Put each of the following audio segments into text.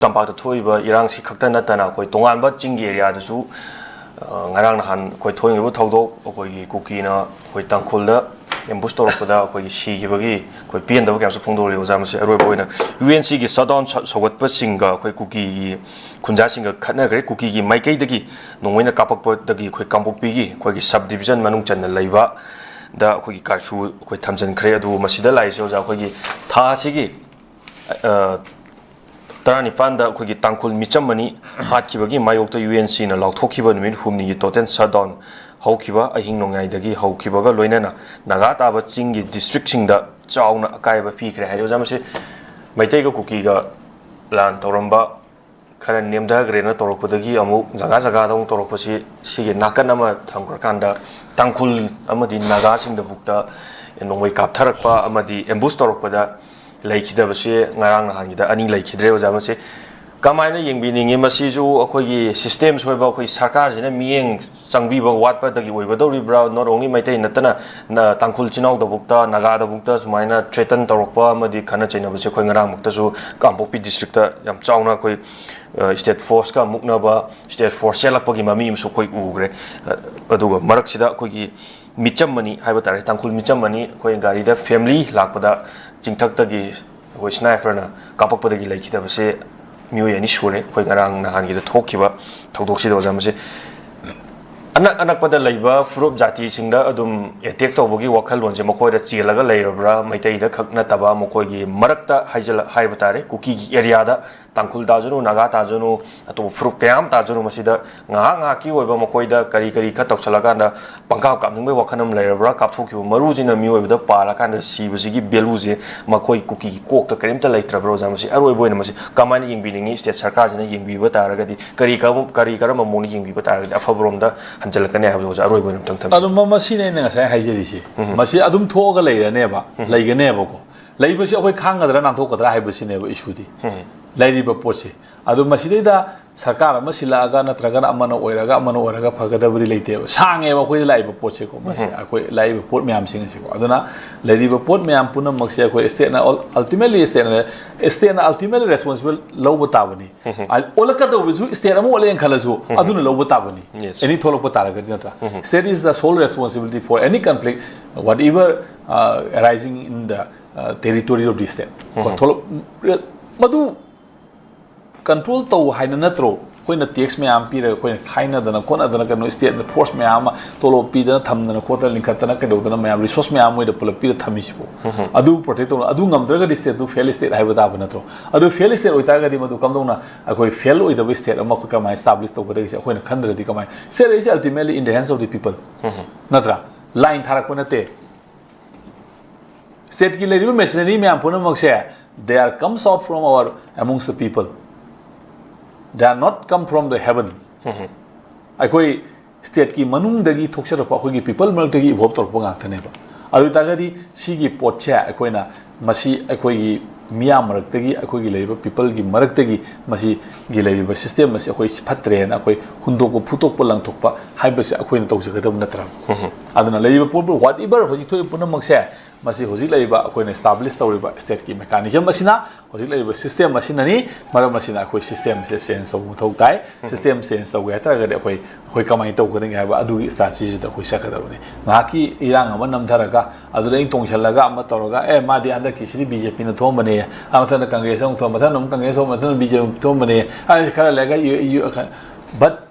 ꯇꯝꯄꯥꯛꯇ ꯊꯣꯛꯏꯕ ꯏꯔꯥꯡꯁꯤ ꯈꯛꯇ ꯅꯠꯇꯅ ꯑꯩꯈꯣꯏ ꯇꯣꯉꯥꯟꯕ ꯆꯤꯡꯒꯤ ꯑꯦꯔꯤꯌꯥꯗꯁꯨ ꯉꯔꯥꯡ ꯅꯍꯥꯟ ꯑꯩꯈꯣꯏ ꯊꯣꯛꯏꯕ ꯊꯧꯗꯣꯛ ꯑꯩꯈꯣꯏꯒꯤ ꯀꯨꯀꯤꯅ ꯑꯩꯈꯣꯏ ꯇꯥꯡꯈꯨꯜꯗ ꯑꯦꯝꯕꯨꯁ ꯇꯧꯔꯛꯄꯗ ꯑꯩꯈꯣꯏꯒꯤ ꯁꯤꯈꯤꯕꯒꯤ ꯑꯩꯈꯣꯏ ꯄꯦꯟꯗꯕ ꯀꯌꯥꯁꯨ ꯐꯣꯡꯗꯣꯛꯂꯤ ꯑꯣꯖꯥ ꯃꯁꯤ ꯑꯔꯣꯏꯕ ꯑꯣꯏꯅ UNCꯒꯤ ꯁꯠꯗꯥꯎꯟ ꯁꯧꯒꯠꯄꯁꯤꯡꯒ ꯑꯩꯈꯣꯏ ꯀꯨꯀꯤꯒꯤ ꯈꯨꯟꯖꯥꯁꯤꯡꯒ ꯈꯠꯅꯈ꯭ꯔꯦ ꯀꯨꯀꯤꯒꯤ ꯃꯥꯏꯀꯩꯗꯒꯤ ꯅꯣꯡꯃꯩꯅ ꯀꯥꯞꯄꯛꯄꯗꯒꯤ ꯑꯩꯈꯣꯏ ꯀꯥꯡꯄꯣꯛꯄꯤꯒꯤ ꯑꯩꯈꯣꯏꯒꯤ ꯁꯕ ꯗꯤꯕꯤꯖꯟ ꯃꯅꯨꯡ ꯆꯟꯅ ꯂꯩꯕ ꯗ ꯑꯩꯈꯣꯏꯒꯤ ꯀꯥꯔꯐ꯭ꯌꯨ ꯑꯩꯈꯣꯏ ꯊꯝꯖꯤꯟꯈ꯭ꯔꯦ ꯑꯗꯨꯕꯨ ꯃꯁꯤꯗ ꯂꯥꯛꯏꯁꯦ ꯑꯣꯖꯥ ꯑꯩꯈꯣꯏꯒꯤ ꯊꯥ ꯑꯁꯤꯒꯤ ꯇꯔꯥꯅꯤꯄꯥꯟꯗ ꯑꯩꯈꯣꯏꯒꯤ ꯇꯥꯡꯈꯨꯜ ꯃꯤꯆꯝ ꯑꯅꯤ ꯍꯥꯠꯈꯤꯕꯒꯤ ꯃꯥꯌꯣꯛꯇ UNCꯅ ꯂꯥꯎꯊꯣꯛꯈꯤꯕ ꯅꯨꯃꯤꯠ ꯍꯨꯝꯅꯤꯒꯤ ꯇꯣꯇꯦꯜ ꯁꯠꯗꯥꯎꯟ ꯍꯧꯈꯤꯕ ꯑꯍꯤꯡ ꯅꯣꯡꯌꯥꯏꯗꯒꯤ ꯍꯧꯈꯤꯕꯒ ꯂꯣꯏꯅꯅ ꯅꯥꯒꯥ ꯇꯥꯕ ꯆꯤꯡꯒꯤ ꯗꯤꯁꯇ꯭ꯔꯤꯛꯁꯤꯡꯗ ꯆꯥꯎꯅ ꯑꯀꯥꯏꯕ ꯄꯤꯈ꯭ꯔꯦ ꯍꯥꯏꯔꯤ ꯑꯣꯖꯥ ꯃꯁꯤ ꯃꯩꯇꯩꯒ ꯀꯨꯀꯤꯒ ꯂꯥꯟ ꯇꯧꯔꯝꯕ ꯈꯔ ꯅꯦꯝꯊꯈ꯭ꯔꯦꯅ ꯇꯧꯔꯛꯄꯗꯒꯤ ꯑꯃꯨꯛ ꯖꯒꯥ ꯖꯒꯥꯗ ꯑꯃꯨꯛ ꯇꯧꯔꯛꯄꯁꯤ ꯁꯤꯒꯤ ꯅꯥꯀꯟ ꯑꯃ ꯊꯝꯈ꯭ꯔꯀꯥꯟꯗ ꯇꯥꯡꯈꯨꯜ ꯑꯃꯗꯤ ꯅꯥꯒꯥꯁꯤꯡꯗꯕꯨꯛꯇ ꯅꯣꯡꯃꯩ ꯀꯥꯞꯊꯔꯛꯄ ꯑꯃꯗꯤ ꯑꯦꯝꯕꯨꯁ ꯇꯧꯔꯛꯄꯗ ꯂꯩꯈꯤꯗꯕꯁꯦ ꯉꯔꯥꯡ ꯅꯍꯥꯟꯒꯤꯗ ꯑꯅꯤ ꯂꯩꯈꯤꯗ꯭ꯔꯦ ꯑꯣꯖꯥ ꯃꯁꯤ ꯀꯃꯥꯏꯅ ꯌꯦꯡꯕꯤꯅꯤꯡꯉꯤ ꯃꯁꯤꯁꯨ ꯑꯩꯈꯣꯏꯒꯤ ꯁꯤꯁꯇꯦꯝ ꯁꯣꯏꯕ ꯑꯩꯈꯣꯏ ꯁꯔꯀꯥꯔꯁꯤꯅ ꯃꯤꯠꯌꯦꯡ ꯆꯪꯕꯤꯕ ꯋꯥꯠꯄꯗꯒꯤ ꯑꯣꯏꯒꯗꯧꯔꯤꯕ꯭ꯔꯥ ꯅꯣꯠ ꯑꯣꯡꯂꯤ ꯃꯩꯇꯩ ꯅꯠꯇꯅ ꯇꯥꯡꯈꯨꯜ ꯆꯤꯅꯥꯎꯗꯕꯨꯛꯇ ꯅꯥꯒꯥꯗꯕꯨꯛꯇ ꯁꯨꯃꯥꯏꯅ ꯊ꯭ꯔꯦꯇꯟ ꯇꯧꯔꯛꯄ ꯑꯃꯗꯤ ꯈꯠꯅ ꯆꯩꯅꯕꯁꯦ ꯑꯩꯈꯣꯏ ꯉꯔꯥꯡꯃꯨꯛꯇꯁꯨ ꯀꯥꯡꯄꯣꯛꯄꯤ ꯗꯤꯁꯇ꯭ꯔꯤꯛꯇ ꯌꯥꯝ ꯆꯥꯎꯅ ꯑꯩꯈꯣꯏ ꯁ꯭ꯇꯦꯠ ꯐꯣꯔꯁꯀ ꯃꯨꯛꯅꯕ ꯁ꯭ꯇꯦꯠ ꯐꯣꯔꯁ ꯆꯦꯜꯂꯛꯄꯒꯤ ꯃꯃꯤ ꯑꯃꯁꯨ ꯑꯩꯈꯣꯏ ꯎꯈ꯭ꯔꯦ ꯑꯗꯨꯒ ꯃꯔꯛꯁꯤꯗ ꯑꯩꯈꯣꯏꯒꯤ ꯃꯤꯆꯝ ꯑꯅꯤ ꯍꯥꯏꯕ ꯇꯥꯔꯦ ꯇꯥꯡꯈꯨꯜ ꯃꯤꯆꯝ ꯑꯅꯤ ꯑꯩꯈꯣꯏ ꯒꯥꯔꯤꯗ ꯐꯦꯃꯤꯂꯤ ꯂꯥꯛꯄꯗ ꯆꯤꯡꯊꯛꯇꯒꯤ ꯑꯩꯈꯣꯏ ꯁ꯭ꯅꯥꯏꯄꯔꯅ ꯀꯥꯞꯄꯛꯄꯗꯒꯤ ꯂꯩꯈꯤꯗꯕꯁꯦ ꯃꯤꯑꯣꯏ ꯑꯅꯤ ꯁꯨꯔꯦ ꯑꯩꯈꯣꯏ ꯉꯔꯥꯡ ꯅꯍꯥꯟꯒꯤꯗ ꯊꯣꯛꯈꯤꯕ ꯊꯧꯗꯣꯛꯁꯤꯗ ꯑꯣꯖꯥ ꯃꯁꯤ ꯑꯅꯛ ꯑꯅꯛꯄꯗ ꯂꯩꯕ ꯐꯨꯔꯨꯞ ꯖꯥꯇꯤꯁꯤꯡꯗ ꯑꯗꯨꯝ ꯑꯦꯇꯦꯛ ꯇꯧꯕꯒꯤ ꯋꯥꯈꯜꯂꯣꯟꯁꯦ ꯃꯈꯣꯏꯗ ꯆꯦꯜꯂꯒ ꯂꯩꯔꯕ꯭ꯔꯥ ꯃꯩꯇꯩꯗ ꯈꯛ ꯅꯠꯇꯕ ꯃꯈꯣꯏꯒꯤ ꯃꯔꯛꯇ ꯍꯥꯏꯕ ꯇꯥꯔꯦ ꯀꯨꯀꯤꯒꯤ ꯑꯦꯔꯤꯌꯥꯗ ꯇꯥꯡꯈꯨꯜ ꯇꯥꯖꯅꯨ ꯅꯥꯒꯥ ꯇꯥꯖꯅꯨ ꯑꯇꯣꯞꯄ ꯐꯨꯔꯨꯞ ꯀꯌꯥ ꯑꯃ ꯇꯥꯖꯅꯨ ꯃꯁꯤꯗ ꯉꯥꯏꯍꯥꯛ ꯉꯥꯏꯍꯥꯛꯀꯤ ꯑꯣꯏꯕ ꯃꯈꯣꯏꯗ ꯀꯔꯤ ꯀꯔꯤ ꯈꯔ ꯇꯧꯁꯜꯂꯀꯥꯟꯗ ꯄꯪꯀꯥꯞ ꯀꯥꯞꯅꯤꯡꯕꯒꯤ ꯋꯥꯈꯜ ꯑꯃ ꯂꯩꯔꯕ꯭ꯔꯥ ꯀꯥꯞꯊꯣꯛꯈꯤꯕ ꯃꯔꯨꯁꯤꯅ ꯃꯤꯑꯣꯏꯕꯗ ꯄꯥꯜꯂꯀꯥꯟꯗ ꯁꯤꯕꯁꯤꯒꯤ ꯚꯦꯂꯨꯁꯦ ꯃꯈꯣꯏ ꯀꯨꯀꯤꯒꯤ ꯀꯣꯛꯇ ꯀꯔꯤꯝꯇ ꯂꯩꯇ꯭ꯔꯕ꯭ꯔꯥ ꯑꯣꯖꯥ ꯃꯁꯤ ꯑꯔꯣꯏꯕ ꯑꯣꯏꯅ ꯃꯁꯤ ꯀꯃꯥꯏꯅ ꯌꯦꯡꯕꯤꯅꯤꯡꯉꯤ ꯁ꯭ꯇꯦꯠ ꯁꯔꯀꯥꯔꯁꯤꯅ ꯌꯦꯡꯕꯤꯕ ꯇꯥꯔꯒꯗꯤ ꯀꯔꯤ ꯀꯔꯝꯕ ꯃꯑꯣꯡꯗ ꯌꯦꯡꯕꯤꯕ ꯇꯥꯔꯒꯗꯤ ꯑꯐꯕꯔꯣꯝꯗ ꯍꯟꯖꯜꯂꯛꯀꯅꯤ ꯍꯥꯏꯕꯗꯣ ꯑꯣꯖꯥ ꯑꯔꯣꯏꯕ ꯑꯣꯏꯅ ꯑꯝꯇꯪ ꯊꯝꯕꯤꯌꯨ ꯑꯗꯨꯝ ꯃꯁꯤꯅꯦ ꯑꯩꯅ ꯉꯁꯥꯏ ꯍꯥꯏꯖꯔꯤꯁꯤ ꯃꯁꯤ ꯑꯗꯨꯝ ꯊꯣꯛꯑꯒ ꯂꯩꯔꯅꯦꯕ ꯂꯩꯒꯅꯦꯕꯀꯣ ꯂꯩꯕꯁꯤ ꯑꯩꯈꯣꯏ ꯈꯥꯡꯒꯗ꯭ꯔꯥ ꯅꯥꯟꯊꯣꯛꯀꯗ꯭ꯔꯥ ꯍꯥꯏꯕꯁꯤꯅꯦꯕ ꯏꯁꯨꯗꯤ ꯂꯩꯔꯤꯕ ꯄꯣꯠꯁꯦ ꯑꯗꯨ ꯃꯁꯤꯗꯩꯗ ꯁꯔꯀꯥꯔ ꯑꯃ ꯁꯤꯜꯂꯛꯑꯒ ꯅꯠꯇ꯭ꯔꯒꯅ ꯑꯃꯅ ꯑꯣꯏꯔꯒ ꯐꯒꯗꯕꯗꯤ ꯂꯩꯇꯦꯕ ꯁꯥꯡꯉꯦꯕ ꯑꯩꯈꯣꯏꯗ ꯂꯥꯛꯏꯕ ꯄꯣꯠꯁꯦꯀꯣ ꯃꯁꯤ ꯑꯩꯈꯣꯏ ꯂꯥꯛꯏꯕ ꯄꯣꯠ ꯃꯌꯥꯝꯁꯤꯡ ꯑꯁꯤꯀꯣ ꯑꯗꯨꯅ ꯂꯩꯔꯤꯕ ꯄꯣꯠ ꯃꯌꯥꯝ ꯄꯨꯝꯅꯃꯛꯁꯦ ꯑꯩꯈꯣꯏ ꯁ꯭ꯇꯦꯠꯅ ꯑꯜꯇꯤꯃꯦꯠꯂꯤ ꯁ꯭ꯇꯦꯠꯅ ꯑꯜꯇꯤꯃꯦꯠꯂꯤ ꯔꯦꯁꯄꯣꯟꯁꯤꯕꯜ ꯂꯧꯕ ꯇꯥꯕꯅꯤ ꯑꯣꯜꯂꯛꯀꯗꯧꯕꯁꯨ ꯁ꯭ꯇꯦꯠ ꯑꯃ ꯑꯣꯜꯂꯦꯅ ꯈꯜꯂꯁꯨ ꯑꯗꯨꯅ ꯂꯧꯕ ꯇꯥꯕꯅꯤ ꯑꯦꯅꯤ ꯊꯣꯛꯂꯛꯄ ꯇꯥꯔꯒꯗꯤ ꯅꯠꯇ꯭ꯔꯥ state is the sole responsibility for any conflict whatever arising in the territory of the state madu control tau haina natro koina tax myam pira koina khaina dana kona dana kano state na force myam tolo pi dana thamdana khota linkatana kedodana myam resource myam moida pula pira thamisibo adu protect adu ngamdraga di state du fail state haiba da banatro adu fail state oitaga di madu kamdona akoi fail oida state ama ko kama establish to kodagi akoina khandradi kama state is ultimately in the hands of the people natra line tharak panate state ki leriba machinery myam puna makse they are comes out from our amongst the people they are not come from the heaven akoi state ki manung dagi thoksara pa akoi people mal dagi evolve tor pa ngak thane ba adu tagadi sigi potche akoi na masi akoi gi miyam marak dagi akoi gi leiba people gi marak dagi masi gi leiba system masi akoi phatre na akoi hundok ko phutok pa lang thokpa haibase akoi na tawjagadam natra aduna leiba pot whatever hoji thoi punam makse masi hoji leiba akoi na establish tawriba state ki mechanism masina hoji leiba system masina ni maram masina akoi system se sense taw thau tai system sense taw ga tara ga akoi kamai taw ga ngai ba adu strategy da akoi sakadabani ngaki irang ama namtharaga adu rei tongchalaga ama tawraga ma di anda ki sri BJP na thombane amathana congress ang thombana nam congress amathana BJP thombane khara lega but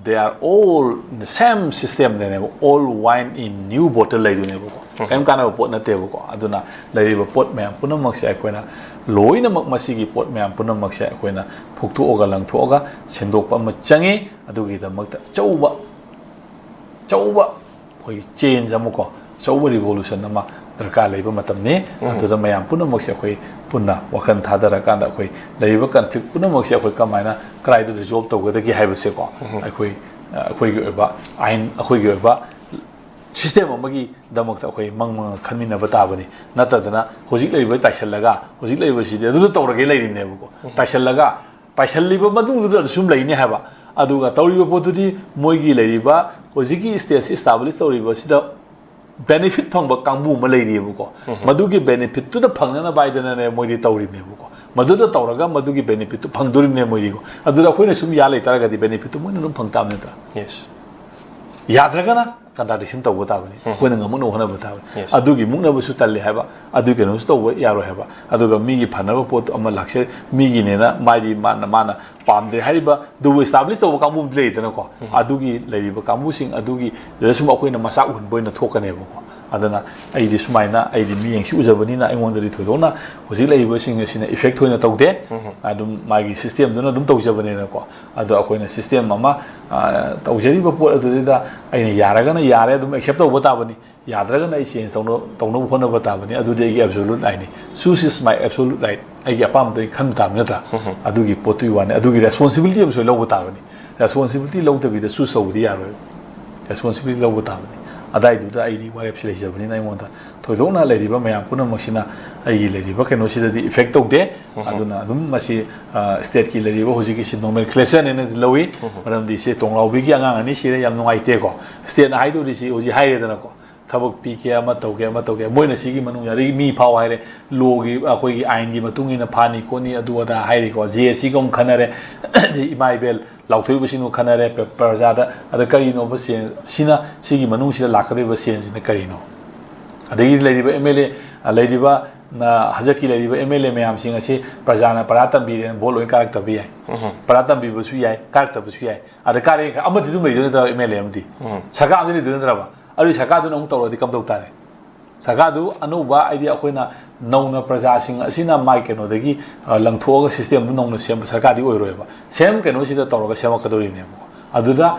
they are all the same system they all wine in new bottle lai dune ko kaim kana pot na te ko aduna lai ba pot me punamak se akoina loina mak masigi pot me punamak se akoina phuktu oga lang thoga sendok pa ma changi adugi da makta chauba khoi change amuko chauba revolution ama darka leiba matam ne adura mayam punamak se khoi punna wakhan thadara kanda khoi leiba conflict punamak se khoi kamaina krai da resolve tawgadagi haibase ko akhoi gi ba ain akhoi gi ba system amagi damakta akhoi mang khanmina batabani natadana hojik leiba taisallaga hojik leiba sidi adu tawrage leirimne buko taisallaga taisalliba madu sum leini haba aduga tawriba potudi moigi leiriba hojiki state establish tawriba sida benefit phangba kangbu ma leiri buko madugi benefit tu da phangnana baidana ne moidi tawri me buko ꯃꯗꯨꯗ ꯇꯧꯔꯒ ꯃꯗꯨꯒꯤ ꯕꯦꯅꯤꯐꯤꯠꯇꯨ ꯐꯪꯗꯣꯔꯤꯕꯅꯦ ꯃꯣꯏꯗꯤꯀꯣ ꯑꯗꯨꯗ ꯑꯩꯈꯣꯏꯅ ꯁꯨꯝ ꯌꯥ ꯂꯩꯇꯥꯔꯒꯗꯤ ꯕꯦꯅꯤꯐꯤꯠꯇꯨ ꯃꯣꯏꯅ ꯑꯗꯨꯝ ꯐꯪ ꯇꯥꯕ ꯅꯠꯇ꯭ꯔꯥ Yes. ꯌꯥꯗ꯭ꯔꯒꯅ ꯀꯟꯇ꯭ꯔꯥꯗꯤꯛꯁꯟ ꯇꯧꯕ ꯇꯥꯕꯅꯤ ꯑꯩꯈꯣꯏꯅ ꯉꯝꯃꯛꯅꯕ ꯍꯣꯠꯅꯕ ꯇꯥꯕꯅꯤ ꯑꯗꯨꯒꯤ ꯃꯨꯛꯅꯕꯁꯨ ꯇꯜꯂꯦ ꯍꯥꯏꯕ ꯑꯗꯨꯒꯤ ꯀꯩꯅꯣꯁꯨ ꯇꯧꯕ ꯌꯥꯔꯣꯏ ꯍꯥꯏꯕ ꯑꯗꯨꯒ ꯃꯤꯒꯤ ꯐꯅꯕ ꯄꯣꯠ ꯑꯃ ꯂꯥꯛꯆꯔꯦ ꯃꯤꯒꯤꯅꯦꯅ ꯃꯥꯅ ꯄꯥꯝꯗꯦ ꯍꯥꯏꯔꯤꯕ ꯑꯗꯨꯕꯨ ꯏꯁꯇꯥꯕ꯭ꯂꯤꯁ ꯇꯧꯕ ꯀꯥꯡꯕꯨ ꯂꯩꯗꯅꯀꯣ ꯑꯗꯨꯒꯤ ꯂꯩꯔꯤꯕ ꯀꯥꯡꯕꯨꯁꯤꯡ ꯑꯗꯨꯒꯤ ꯁꯨꯝ ꯑꯩꯈꯣꯏꯅ ꯃꯆꯥꯛ ꯎꯍꯟꯕ ꯑꯣꯏꯅ ꯊꯣꯛꯀꯅꯦꯕꯀꯣ ꯑꯗꯨꯅ ꯑꯩꯗꯤ ꯁꯨꯃꯥꯏꯅ ꯑꯩꯗꯤ ꯃꯤꯌꯦꯡꯁꯤ ꯎꯖꯕꯅꯤꯅ ꯑꯩꯉꯣꯟꯗꯗꯤ ꯊꯣꯏꯗꯣꯛꯅ ꯍꯧꯖꯤꯛ ꯂꯩꯔꯤꯕꯁꯤꯡ ꯑꯁꯤꯅ ꯏꯐꯦꯛ ꯊꯣꯏꯅ ꯇꯧꯗꯦ ꯑꯗꯨꯝ ꯃꯥꯒꯤ ꯁꯤꯁꯇꯦꯝꯗꯨꯅ ꯑꯗꯨꯝ ꯇꯧꯖꯕꯅꯤꯅꯀꯣ ꯑꯗꯣ ꯑꯩꯈꯣꯏꯅ ꯁꯤꯁꯇꯦꯝ ꯑꯃ ꯇꯧꯖꯔꯤꯕ ꯄꯣꯠ ꯑꯗꯨꯗꯩꯗ ꯑꯩꯅ ꯌꯥꯔꯒꯅ ꯌꯥꯔꯦ ꯑꯗꯨꯝ ꯑꯦꯛꯁꯦꯞ ꯇꯧꯕ ꯇꯥꯕꯅꯤ ꯌꯥꯗ꯭ꯔꯒꯅ ꯑꯩ ꯆꯦꯟꯖ ꯇꯧꯅꯕ ꯍꯣꯠꯅꯕ ꯇꯥꯕꯅꯤ ꯑꯗꯨꯗꯤ ꯑꯩꯒꯤ ꯑꯦꯕꯁꯣꯂꯨꯠ ꯔꯥꯏꯠꯅꯤ ꯆꯨꯁ ꯏꯁ ꯃꯥꯏ ꯑꯦꯕꯁꯣꯂꯨꯠ ꯔꯥꯏꯠ ꯑꯩꯒꯤ ꯑꯄꯥꯝꯕꯗ ꯑꯩ ꯈꯟꯕ ꯇꯥꯕꯅꯤ ꯅꯠꯇ꯭ꯔꯥ ꯑꯗꯨꯒꯤ ꯄꯣꯠꯇꯨꯒꯤ ꯋꯥꯅꯤ ꯑꯗꯨꯒꯤ ꯔꯦꯁꯄꯣꯟꯁꯤꯕꯤꯂꯤꯇꯤ ꯑꯃꯁꯨ ꯂꯧꯕ ꯇꯥꯕꯅꯤ ꯔꯦꯁꯄꯣꯟꯁꯤꯕꯤꯂꯤꯇꯤ ꯂꯧꯗꯕꯤꯗ ꯆꯨꯁ ꯇꯧꯕꯗꯤ ꯌꯥꯔꯣꯏ ꯔꯦꯁꯄꯣꯟꯁꯤꯕꯤꯂꯤꯇꯤ ꯂꯧꯕ ꯇꯥꯕꯅꯤ ꯑꯗꯥꯏꯗꯨꯗ ꯑꯩꯗꯤ ꯋꯥꯔꯦꯞꯁꯤ ꯂꯩꯖꯕꯅꯤꯅ ꯑꯩꯉꯣꯟꯗ ꯊꯣꯏꯗꯣꯛꯅ ꯂꯩꯔꯤꯕ ꯃꯌꯥꯝ ꯄꯨꯝꯅꯃꯛꯁꯤꯅ ꯑꯩꯒꯤ ꯂꯩꯔꯤꯕ ꯀꯩꯅꯣꯁꯤꯗꯗꯤ ꯏꯐꯦꯛ ꯇꯧꯗꯦ ꯑꯗꯨꯅ ꯑꯗꯨꯝ ꯃꯁꯤ ꯁ꯭ꯇꯦꯠꯀꯤ ꯂꯩꯔꯤꯕ ꯍꯧꯖꯤꯛꯀꯤꯁꯤ ꯅꯣꯃꯦꯟꯀ꯭ꯂꯦꯆꯔꯅꯦꯅ ꯂꯧꯏ ꯃꯔꯝꯗꯤ ꯁꯤ ꯇꯣꯡꯂꯥꯎꯕꯤꯒꯤ ꯑꯉꯥꯡ ꯑꯅꯤ ꯁꯤꯔꯦ ꯌꯥꯝ ꯅꯨꯡꯉꯥꯏꯇꯦꯀꯣ ꯁ꯭ꯇꯦꯠꯅ ꯍꯥꯏꯗꯣꯔꯤꯁꯤ ꯍꯧꯖꯤꯛ ꯍꯥꯏꯔꯦꯗꯅꯀꯣ ꯊꯕꯛ ꯄꯤꯒꯦ ꯑꯃ ꯇꯧꯒꯦ ꯃꯣꯏꯅ ꯁꯤꯒꯤ ꯃꯅꯨꯡꯗ ꯑꯗꯒꯤ ꯃꯤ ꯐꯥꯎ ꯍꯥꯏꯔꯦ ꯂꯣꯒꯤ ꯑꯩꯈꯣꯏꯒꯤ ꯑꯥꯏꯟꯒꯤ ꯃꯇꯨꯡ ꯏꯟꯅ ꯐꯥꯅꯤ ꯈꯣꯠꯅꯤ ꯑꯗꯨ ꯑꯗꯥ ꯍꯥꯏꯔꯤꯀꯣ ꯖꯦꯁꯤꯒ ꯑꯃꯨꯛ ꯈꯟꯅꯔꯦ ꯏꯃꯥ ꯏꯕꯦꯜ ꯂꯥꯎꯊꯣꯛꯏꯕꯁꯤꯡꯅ ꯈꯟꯅꯔꯦ ꯄ꯭ꯔꯖꯥꯗ ꯑꯗ ꯀꯔꯤꯅꯣꯕ ꯁꯦꯟ ꯁꯤꯅ ꯁꯤꯒꯤ ꯃꯅꯨꯡꯁꯤꯗ ꯂꯥꯛꯀꯗꯧꯔꯤꯕ ꯁꯦꯟꯁꯤꯅ ꯀꯔꯤꯅꯣ ꯑꯗꯒꯤ ꯂꯩꯔꯤꯕ ꯂꯩꯔꯤꯕ ꯍꯧꯖꯤꯛꯀꯤ ꯂꯩꯔꯤꯕ ꯃꯌꯥꯝꯁꯤꯡ ꯑꯁꯤ ꯄ꯭ꯔꯖꯥꯅ ꯄꯔꯥ ꯇꯝꯕꯤꯔꯦꯅ ꯚꯣꯠ ꯂꯣꯏ ꯀꯥꯔꯛꯇꯕ ꯌꯥꯏ ꯄꯔꯥ ꯇꯝꯕꯤꯕꯁꯨ ꯌꯥꯏ ꯀꯥꯔꯛꯇꯕꯁꯨ ꯌꯥꯏ ꯑꯗ ꯀꯥꯔꯦ ꯑꯃꯗꯤ ꯑꯗꯨꯝ ꯂꯩꯗꯣꯏ ꯅꯠꯇ꯭ꯔꯕ ꯑꯃꯗꯤ ꯁꯔꯀꯥꯔ ꯑꯃꯗꯤ ꯂꯩꯗꯣꯏ ꯅꯠꯇ꯭ꯔꯕ ꯑꯗꯨꯒꯤ ꯁꯔꯀꯥꯔꯗꯨꯅ ꯑꯃꯨꯛ ꯇꯧꯔꯗꯤ ꯀꯝꯗꯧ ꯇꯥꯔꯦ ꯁꯔꯀꯥꯔꯗꯨ ꯑꯅꯧꯕ ꯍꯥꯏꯗꯤ ꯑꯩꯈꯣꯏꯅ ꯅꯧꯅ ꯄ꯭ꯔꯖꯥꯁꯤꯡ ꯑꯁꯤꯅ ꯃꯥꯏ ꯀꯩꯅꯣꯗꯒꯤ ꯂꯪꯊꯣꯛꯑꯒ ꯁꯤꯁꯇꯦꯝꯗꯨ ꯅꯧꯅ ꯁꯦꯝꯕ ꯁꯔꯀꯥꯔꯗꯤ ꯑꯣꯏꯔꯣꯏꯕ ꯁꯦꯝ ꯀꯩꯅꯣꯁꯤꯗ ꯇꯧꯔꯒ ꯁꯦꯝꯃꯛꯀꯗꯧꯔꯤꯅꯦꯕ ꯑꯗꯨꯗ